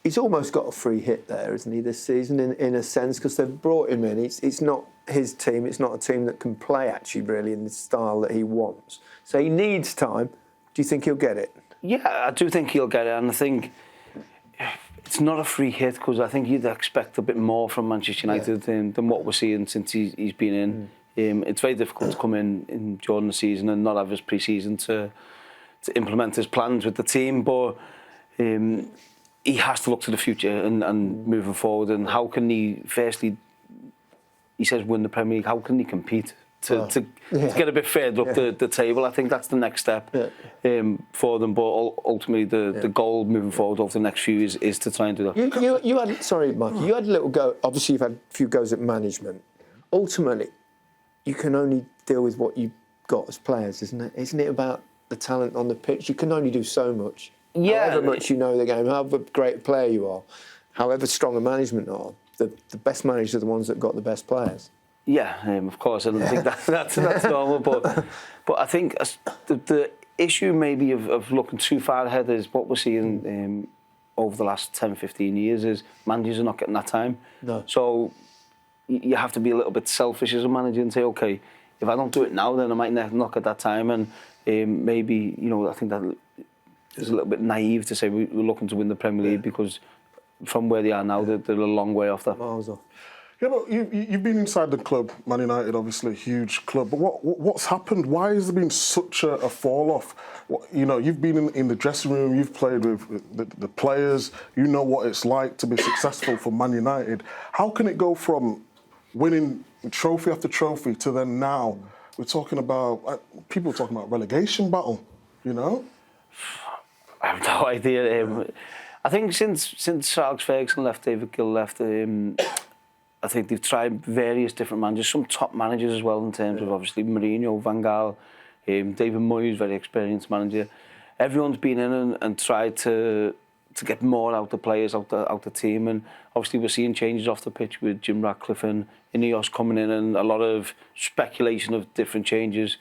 he's almost got a free hit there, isn't he, this season, in a sense, because they've brought him in. It's not his team. It's not a team that can play, actually, really, in the style that he wants. So he needs time. Do you think he'll get it? Yeah, I do think he'll get it. And I think it's not a free hit, because I think you'd expect a bit more from Manchester United than what we're seeing since he's been in. It's very difficult to come in during the season and not have his pre-season to implement his plans with the team. But he has to look to the future and moving forward. And how can he, firstly, he says win the Premier League, how can he compete to get a bit further up the table? I think that's the next step for them. But ultimately, the goal moving forward over the next few years is to try and do that. You had, sorry, Mike, you had a little go. Obviously, you've had a few goes at management. Ultimately, you can only deal with what you've got as players, isn't it? Isn't it about the talent on the pitch? You can only do so much. Yeah. However much you know the game, however great a player you are, however strong a management are, the best managers are the ones that got the best players. Yeah, of course. I don't think that's normal. But I think the issue maybe of looking too far ahead is what we're seeing over the last 10, 15 years is managers are not getting that time. No. So you have to be a little bit selfish as a manager and say, OK, if I don't do it now, then I might not get that time. And maybe, I think that is a little bit naive to say we're looking to win the Premier League because from where they are now, they're a long way off that. Miles off. Yeah, but you've been inside the club, Man United, obviously a huge club. But what's happened? Why has there been such a fall off? You've been in the dressing room, you've played with the players, you know what it's like to be successful for Man United. How can it go from winning trophy after trophy to then now we're talking about people talking about relegation battle? I have no idea. I think since Alex Ferguson left, David Gill left. I think they've tried various different managers, some top managers as well in terms of obviously Mourinho, Van Gaal, David Moyes, very experienced manager. Everyone's been in and tried to get more out the players, out the team, and obviously we're seeing changes off the pitch with Jim Ratcliffe and Ineos coming in, and a lot of speculation of different changes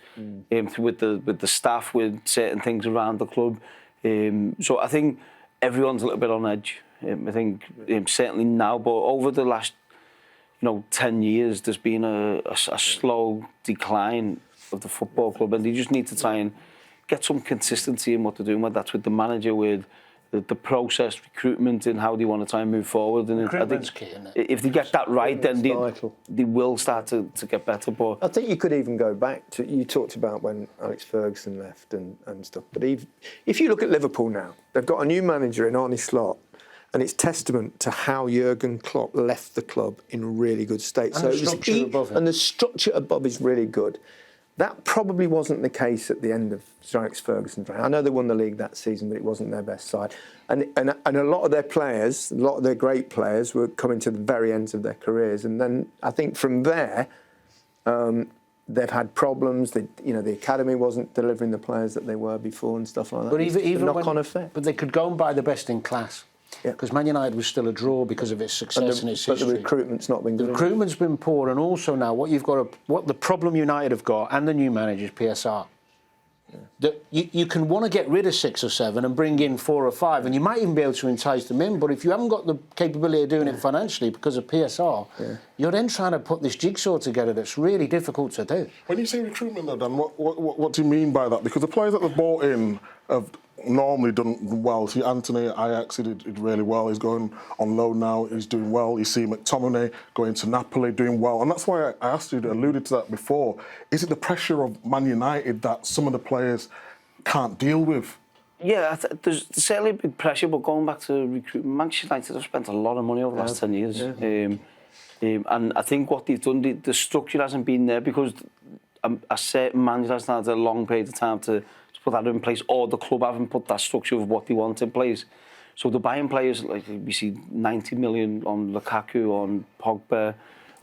with the staff, with certain things around the club. So I think everyone's a little bit on edge. I think certainly now, but over the last 10 years, there's been a slow decline of the football club, and they just need to try and get some consistency in what they're doing, whether that's with the manager, with the process, recruitment, and how they want to try and move forward. And I think key, isn't it? if they get that right, then they will start to get better. But I think you could even go back to, you talked about when Alex Ferguson left and stuff, but if you look at Liverpool now, they've got a new manager in Arne Slot, and it's testament to how Jurgen Klopp left the club in a really good state. And the structure above is really good. That probably wasn't the case at the end of Sir Alex Ferguson's reign. I know they won the league that season, but it wasn't their best side. And a lot of their players, a lot of their great players, were coming to the very ends of their careers. And then I think from there, they've had problems. The academy wasn't delivering the players that they were before and stuff like that. But even knock-on effect. But they could go and buy the best in class. Because Man United was still a draw because of its success and its history. But the recruitment's not been good. The recruitment's been poor, and also now what the problem United have got, and the new manager is PSR. That you can want to get rid of 6 or 7 and bring in 4 or 5, and you might even be able to entice them in. But if you haven't got the capability of doing it financially because of PSR, you're then trying to put this jigsaw together that's really difficult to do. When you say recruitment, though, Dan, what do you mean by that? Because the players that they've bought in have normally done well. See, Anthony at Ajax, he did really well. He's going on loan now. He's doing well. You see McTominay going to Napoli, doing well. And that's why I asked you, alluded to that before. Is it the pressure of Man United that some of the players can't deal with? Yeah, there's certainly a big pressure, but going back to recruitment, Manchester United have spent a lot of money over the last 10 years. And I think what they've done, the structure hasn't been there because a certain manager hasn't had a long period of time to put that in place, or the club haven't put that structure of what they want in place. So they're buying players, like we see 90 million on Lukaku, on Pogba,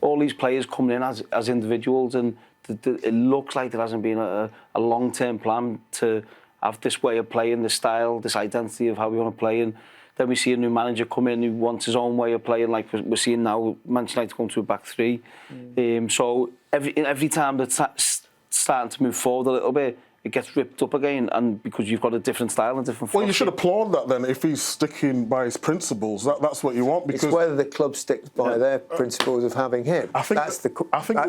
all these players coming in as individuals, and it looks like there hasn't been a long-term plan to have this way of playing, this style, this identity of how we want to play. And then we see a new manager come in who wants his own way of playing, like we're seeing now Manchester United going to a back 3. So every time that's starting to move forward a little bit, it gets ripped up again, and because you've got a different style and different. Well, you should applaud that then if he's sticking by his principles. That's what you want. Because it's whether the club sticks by their principles of having him. I think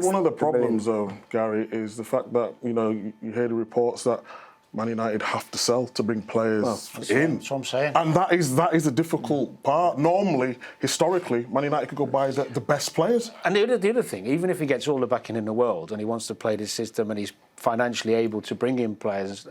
one of the problems, though, Gary, is the fact that you hear the reports that Man United have to sell to bring players in. That's what I'm saying. And that is a difficult part. Normally, historically, Man United could go buy the best players. And the other thing, even if he gets all the backing in the world and he wants to play this system and he's financially able to bring in players,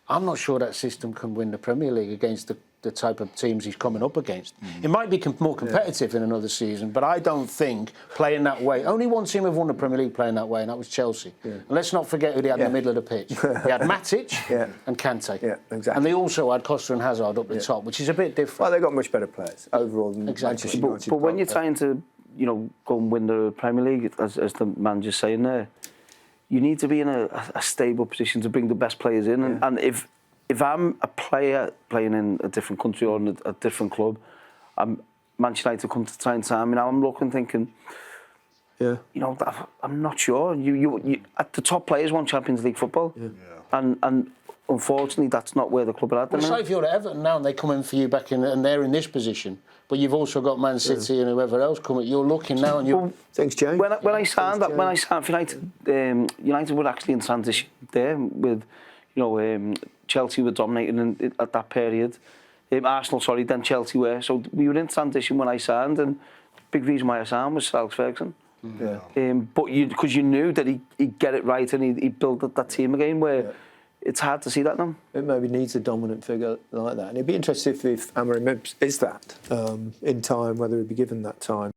I'm not sure that system can win the Premier League against the type of teams he's coming up against. It might be more competitive in another season, but I don't think playing that way. Only one team have won the Premier League playing that way, and that was Chelsea. And let's not forget who they had in the middle of the pitch. They had Matic and Kante. Yeah, exactly. And they also had Costa and Hazard up the top, which is a bit different. Well, they've got much better players overall than Exactly. Manchester United. But when you're trying to, go and win the Premier League, as the man just saying there, you need to be in a stable position to bring the best players in. And if I'm a player playing in a different country or in a different club, Manchester United come to try and sign me now, I'm looking, thinking, I'm not sure. You the top players want Champions League football, and unfortunately, that's not where the club are at. Well, say if you're at Everton now and they come in for you back in, and they're in this position, but you've also got Man City and whoever else coming. You're looking now, and you. Thanks, Jay. When I signed for United, United were actually in transition there with, Chelsea were dominating at that period. Arsenal, sorry, then Chelsea were. So we were in transition when I signed, and the big reason why I signed was Sir Alex Ferguson. But because you knew that he'd get it right and he'd build that team again where it's hard to see that now. It maybe needs a dominant figure like that. And it'd be interesting if Amorim is that in time, whether he'd be given that time.